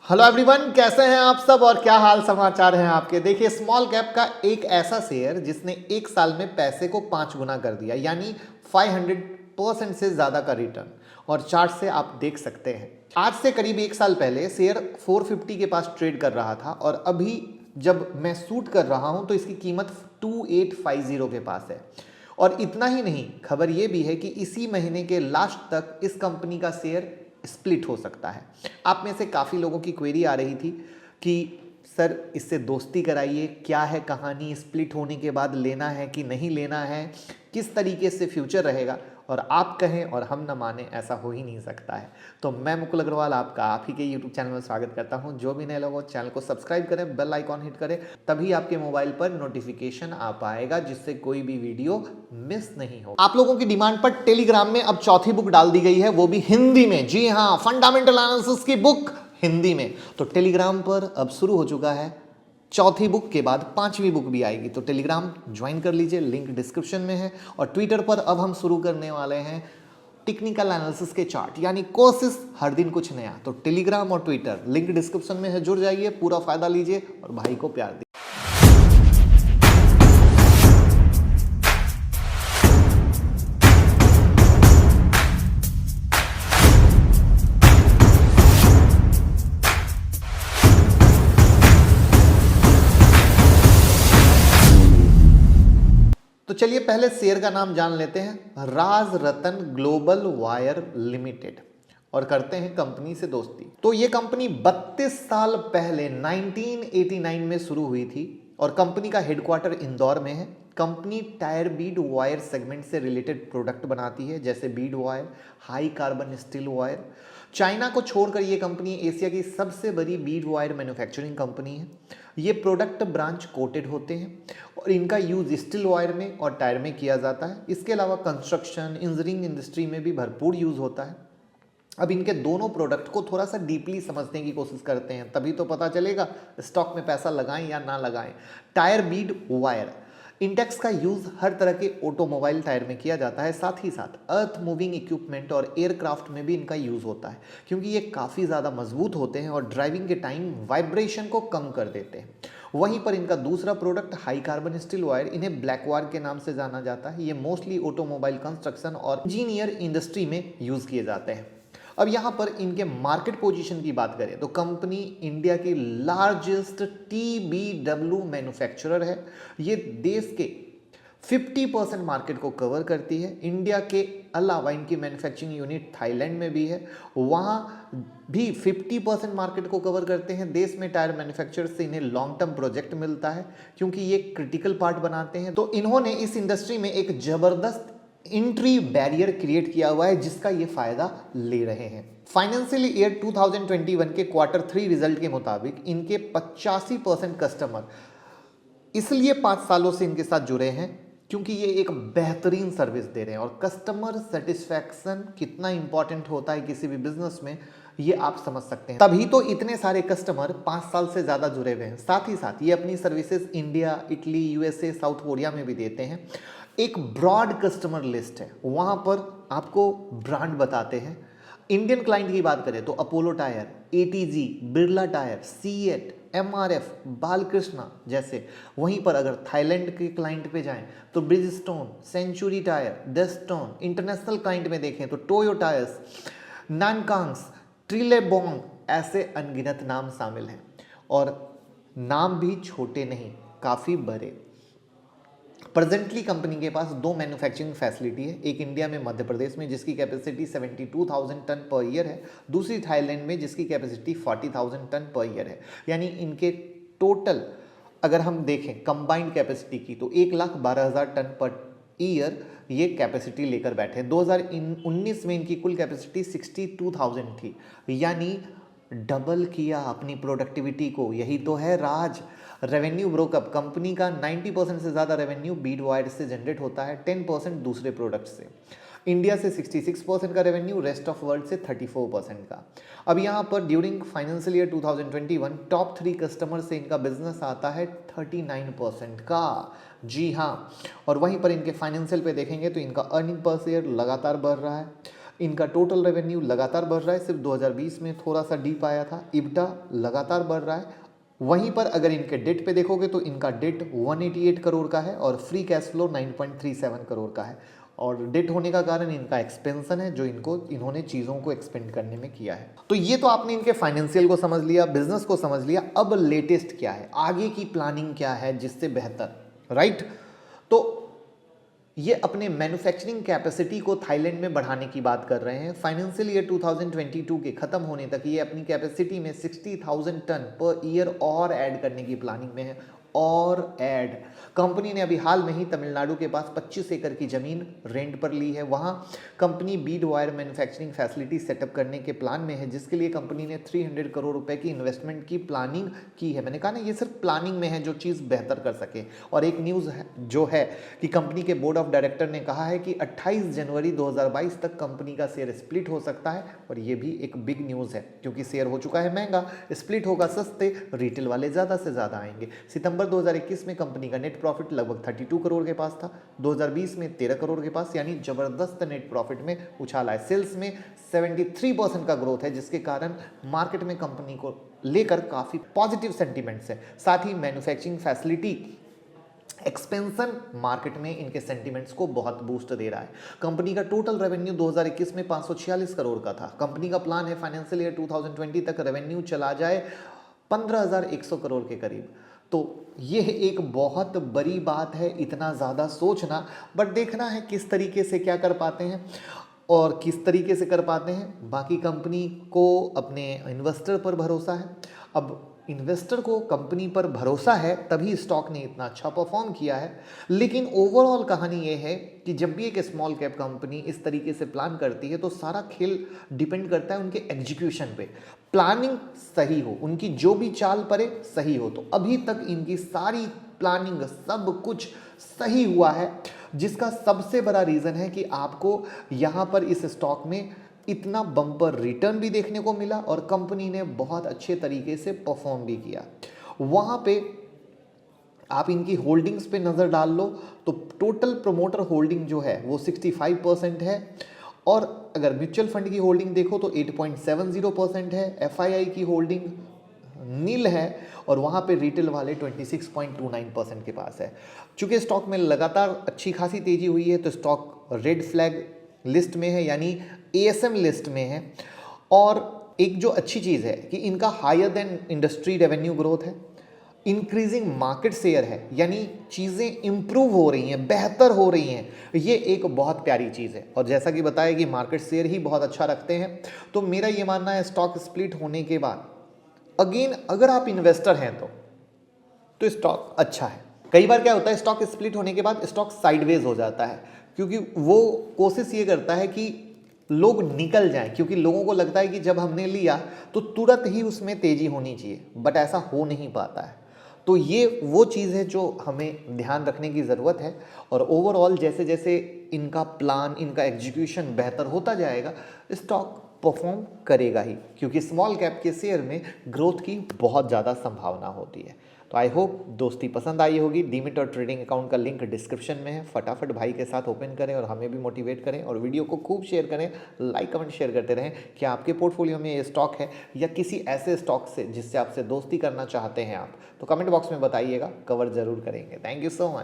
Hello everyone, कैसे हैं आप सब और क्या हाल समाचार हैं आपके। देखिए, स्मॉल कैप का एक ऐसा शेयर जिसने एक साल में पैसे को 5 गुना कर दिया, यानी 500% से ज़्यादा का रिटर्न। और चार्ट से आप देख सकते हैं, आज से करीब एक साल पहले शेयर 450 के पास ट्रेड कर रहा था और अभी जब मैं शूट कर रहा हूं तो इसकी कीमत 2850 के पास है। और इतना ही नहीं, खबर यह भी है कि इसी महीने के लास्ट तक इस कंपनी का शेयर स्प्लिट हो सकता है। आप में से काफ़ी लोगों की क्वेरी आ रही थी कि सर इससे दोस्ती कराइए, क्या है कहानी, स्प्लिट होने के बाद लेना है कि नहीं लेना है, किस तरीके से फ्यूचर रहेगा। और आप कहें और हम न माने, ऐसा हो ही नहीं सकता है। तो मैं मुकुल अग्रवाल आपका आप ही के यूट्यूब चैनल में स्वागत करता हूं। जो भी नए लोग हो चैनल को सब्सक्राइब करें, बेल आइकॉन हिट करें, तभी आपके मोबाइल पर नोटिफिकेशन आ पाएगा जिससे कोई भी वीडियो मिस नहीं हो। आप लोगों की डिमांड पर टेलीग्राम में अब चौथी बुक डाल दी गई है, वो भी हिंदी में। जी हाँ, फंडामेंटल एनालिसिस की बुक हिंदी में। तो टेलीग्राम पर अब शुरू हो चुका है, चौथी बुक के बाद पांचवी बुक भी आएगी। तो टेलीग्राम ज्वाइन कर लीजिए, लिंक डिस्क्रिप्शन में है। और ट्विटर पर अब हम शुरू करने वाले हैं टेक्निकल एनालिसिस के चार्ट, यानी कोर्सेस, हर दिन कुछ नया। तो टेलीग्राम और ट्विटर लिंक डिस्क्रिप्शन में है, जुड़ जाइए, पूरा फायदा लीजिए और भाई को प्यार दीजिए। तो चलिए पहले शेयर का नाम जान लेते हैं, राज रतन ग्लोबल वायर लिमिटेड, और करते हैं कंपनी से दोस्ती। तो ये कंपनी 32 साल पहले 1989 में शुरू हुई थी और कंपनी का हेडक्वार्टर इंदौर में है। Company tyre Beed wire segment से रिलेटेड प्रोडक्ट बनाती है, जैसे Beed wire, high carbon steel wire. China को छोड़कर ये कंपनी एशिया की सबसे बड़ी बीड वायर मैन्युफैक्चरिंग कंपनी है। ये प्रोडक्ट ब्रांच कोटेड होते हैं और इनका यूज स्टील वायर में और टायर में किया जाता है। इसके अलावा कंस्ट्रक्शन, इंजीनियरिंग इंडस्ट्री में भी भरपूर यूज होता है। अब इनके दोनों प्रोडक्ट को थोड़ा सा डीपली समझने की कोशिश करते हैं, तभी तो पता चलेगा स्टॉक में पैसा लगाएं या ना लगाएं। टायर बीड वायर इंडेक्स का यूज हर तरह के ऑटोमोबाइल टायर में किया जाता है, साथ ही साथ अर्थ मूविंग इक्विपमेंट और एयरक्राफ्ट में भी इनका यूज होता है, क्योंकि ये काफ़ी ज़्यादा मजबूत होते हैं और ड्राइविंग के टाइम वाइब्रेशन को कम कर देते हैं। वहीं पर इनका दूसरा product high carbon steel wire, इन्हें ब्लैक वायर के नाम से जाना जाता है। ये मोस्टली ऑटोमोबाइल कंस्ट्रक्शन और इंजीनियर इंडस्ट्री में यूज किए जाते हैं। अब यहाँ पर इनके मार्केट पोजीशन की बात करें तो कंपनी इंडिया की लार्जेस्ट TBW मैन्युफैक्चरर है। ये देश के 50% मार्केट को कवर करती है। इंडिया के अलावा इनकी मैन्युफैक्चरिंग यूनिट थाईलैंड में भी है, वहाँ भी 50% मार्केट को कवर करते हैं। देश में टायर मैन्युफैक्चरर से इन्हें लॉन्ग टर्म प्रोजेक्ट मिलता है, क्योंकि ये क्रिटिकल पार्ट बनाते हैं। तो इन्होंने इस इंडस्ट्री में एक जबरदस्त एंट्री बैरियर क्रिएट किया हुआ है, जिसका ये फायदा ले रहे हैं। फाइनेंशियल ईयर 2021 के Q3 रिजल्ट के मुताबिक इनके 85% कस्टमर इसलिए 5 सालों से इनके साथ जुड़े हैं क्योंकि ये एक बेहतरीन सर्विस दे रहे हैं। और कस्टमर सेटिस्फैक्शन कितना इंपॉर्टेंट होता है किसी भी बिजनेस में, ये आप समझ सकते हैं। तभी तो इतने सारे कस्टमर 5 साल से ज़्यादा जुड़े हुए हैं। साथ ही साथ ये अपनी services India, Italy, USA, south Korea में भी देते हैं। एक ब्रॉड कस्टमर लिस्ट है, वहाँ पर आपको ब्रांड बताते हैं। इंडियन क्लाइंट की बात करें तो Apollo tyre, ATG, Birla tyre, CEAT, MRF, Balkrishna जैसे। वहीं पर अगर थाईलैंड के क्लाइंट पे जाएं तो ब्रिजस्टोन, सेंचुरी टायर, डेस्टोन। इंटरनेशनल क्लाइंट में देखें तो टोयो टायर्स, नानकांग्स, ट्रिलेबोंग, ऐसे अनगिनत नाम शामिल हैं। और नाम भी छोटे नहीं, काफ़ी बड़े। प्रेजेंटली कंपनी के पास 2 मैन्युफैक्चरिंग फैसिलिटी है, एक इंडिया में मध्य प्रदेश में जिसकी कैपेसिटी 72,000 टन पर ईयर है, दूसरी थाईलैंड में जिसकी कैपेसिटी 40,000 टन पर ईयर है। यानी इनके टोटल अगर हम देखें कंबाइंड कैपेसिटी की तो 1,12,000 टन पर ईयर ये कैपेसिटी लेकर बैठे हैं। 2019 में इनकी कुल कैपेसिटी 62,000 थी, यानी डबल किया अपनी प्रोडक्टिविटी को। यही तो है राज। रेवेन्यू ब्रोकअप, कंपनी का 90% से ज़्यादा रेवेन्यू बीड वायर से जनरेट होता है, 10% दूसरे प्रोडक्ट से। इंडिया से 66% का रेवेन्यू, रेस्ट ऑफ वर्ल्ड से 34% का। अब यहाँ पर during financial year 2021 top 3 customer से इनका बिजनेस आता है 39% का। जी हाँ। और वहीं पर इनके फाइनेंशियल पे देखेंगे तो इनका अर्निंग पर शेयर लगातार बढ़ रहा है। इनका टोटल रेवेन्यू लगातार बढ़ रहा है, सिर्फ 2020 में थोड़ा सा डीप आया था। इब्टा लगातार बढ़ रहा है। वहीं पर अगर इनके डेट पे देखोगे तो इनका डेट 188 करोड़ का है और फ्री कैश फ्लो 9.37 करोड़ का है। और डेट होने का कारण इनका एक्सपेंशन है जो इन्होंने चीज़ों को एक्सपेंड करने में किया है। तो ये तो आपने इनके फाइनेंशियल को समझ लिया, बिजनेस को समझ लिया। अब लेटेस्ट क्या है, आगे की प्लानिंग क्या है जिससे बेहतर, राइट। तो ये अपने मैन्युफैक्चरिंग कैपेसिटी को थाईलैंड में बढ़ाने की बात कर रहे हैं। फाइनेंशियल ईयर 2022 के खत्म होने तक ये अपनी कैपेसिटी में 60,000 टन पर ईयर और ऐड करने की प्लानिंग में है। और ऐड कंपनी ने अभी हाल में ही तमिलनाडु के पास 25 एकड़ की जमीन रेंट पर ली है। वहां company Beed wire manufacturing facility setup करने के प्लान में है, जिसके लिए कंपनी ने 300 करोड़ रुपए की इन्वेस्टमेंट की प्लानिंग की है। मैंने कहा ना, ये सिर्फ प्लानिंग में है, जो चीज़ बेहतर कर सके। और एक न्यूज़ है जो है कि कंपनी के बोर्ड ऑफ डायरेक्टर ने कहा है कि 28 जनवरी 2022 तक कंपनी का शेयर स्प्लिट हो सकता है। और ये भी एक बिग न्यूज़ है, क्योंकि शेयर हो चुका है महंगा, स्प्लिट होगा सस्ते, रिटेल वाले ज़्यादा से ज़्यादा आएंगे। सितंबर 2021 में कंपनी का नेट प्रॉफिट लगभग 32 करोड़ के पास था, 2020 में 13 करोड़ के पास, यानी जबरदस्त नेट प्रॉफिट में उछाल है। सेल्स में 73% का ग्रोथ है, जिसके कारण मार्केट में कंपनी को लेकर काफी पॉजिटिव सेंटीमेंट्स है। साथ ही मैन्युफैक्चरिंग फैसिलिटी एक्सपेंशन मार्केट में इनके सेंटीमेंट्स को बहुत बूस्ट दे रहा है। कंपनी का टोटल रेवेन्यू 2021 में 546 करोड़ का था। कंपनी का प्लान है फाइनेंशियल ईयर 2020 तक रेवेन्यू चला जाए 15,100 करोड़ के करीब। तो यह एक बहुत बड़ी बात है, इतना ज़्यादा सोचना, बट देखना है किस तरीके से क्या कर पाते हैं और किस तरीके से कर पाते हैं। बाकी कंपनी को अपने इन्वेस्टर पर भरोसा है। अब इन्वेस्टर को कंपनी पर भरोसा है, तभी स्टॉक ने इतना अच्छा परफॉर्म किया है। लेकिन ओवरऑल कहानी ये है कि जब भी एक स्मॉल कैप कंपनी इस तरीके से प्लान करती है तो सारा खेल डिपेंड करता है उनके एग्जीक्यूशन पे। प्लानिंग सही हो, उनकी जो भी चाल पड़े सही हो। तो अभी तक इनकी सारी प्लानिंग सब कुछ सही हुआ है, जिसका सबसे बड़ा रीज़न है कि आपको यहाँ पर इस स्टॉक में इतना बम्पर रिटर्न भी देखने को मिला और कंपनी ने बहुत अच्छे तरीके से परफॉर्म भी किया। वहाँ पे आप इनकी होल्डिंग्स पे नज़र डाल लो तो टोटल प्रोमोटर होल्डिंग जो है वो 65% है। और अगर म्यूचुअल फंड की होल्डिंग देखो तो 8.70% है। एफआईआई की होल्डिंग नील है और वहाँ पे रिटेल वाले 26.29% के पास है। चूँकि स्टॉक में लगातार अच्छी खासी तेज़ी हुई है तो स्टॉक रेड फ्लैग लिस्ट में है, यानी एएसएम लिस्ट में है। और एक जो अच्छी चीज़ है कि इनका higher than industry revenue growth है, इंक्रीजिंग मार्केट शेयर है, यानी चीज़ें इंप्रूव हो रही हैं, बेहतर हो रही हैं। ये एक बहुत प्यारी चीज़ है। और जैसा कि बताया कि मार्केट शेयर ही बहुत अच्छा रखते हैं, तो मेरा ये मानना है स्टॉक स्प्लिट होने के बाद अगेन अगर आप इन्वेस्टर हैं तो स्टॉक अच्छा है। कई बार क्या होता है, स्टॉक स्प्लिट होने के बाद स्टॉक साइडवेज हो जाता है, क्योंकि वो कोशिश ये करता है कि लोग निकल जाएं, क्योंकि लोगों को लगता है कि जब हमने लिया तो तुरंत ही उसमें तेजी होनी चाहिए, बट ऐसा हो नहीं पाता है। तो ये वो चीज़ है जो हमें ध्यान रखने की ज़रूरत है। और ओवरऑल जैसे जैसे इनका प्लान, इनका एग्जीक्यूशन बेहतर होता जाएगा, स्टॉक परफॉर्म करेगा ही, क्योंकि स्मॉल कैप के शेयर में ग्रोथ की बहुत ज़्यादा संभावना होती है। तो आई होप दोस्ती पसंद आई होगी। डीमिट और ट्रेडिंग अकाउंट का लिंक डिस्क्रिप्शन में है, फटाफट भाई के साथ ओपन करें और हमें भी मोटिवेट करें और वीडियो को खूब शेयर करें, लाइक कमेंट शेयर करते रहें। क्या आपके पोर्टफोलियो में ये स्टॉक है या किसी ऐसे स्टॉक से जिससे आपसे दोस्ती करना चाहते हैं आप, तो कमेंट बॉक्स में बताइएगा, कवर जरूर करेंगे। Thank you so much.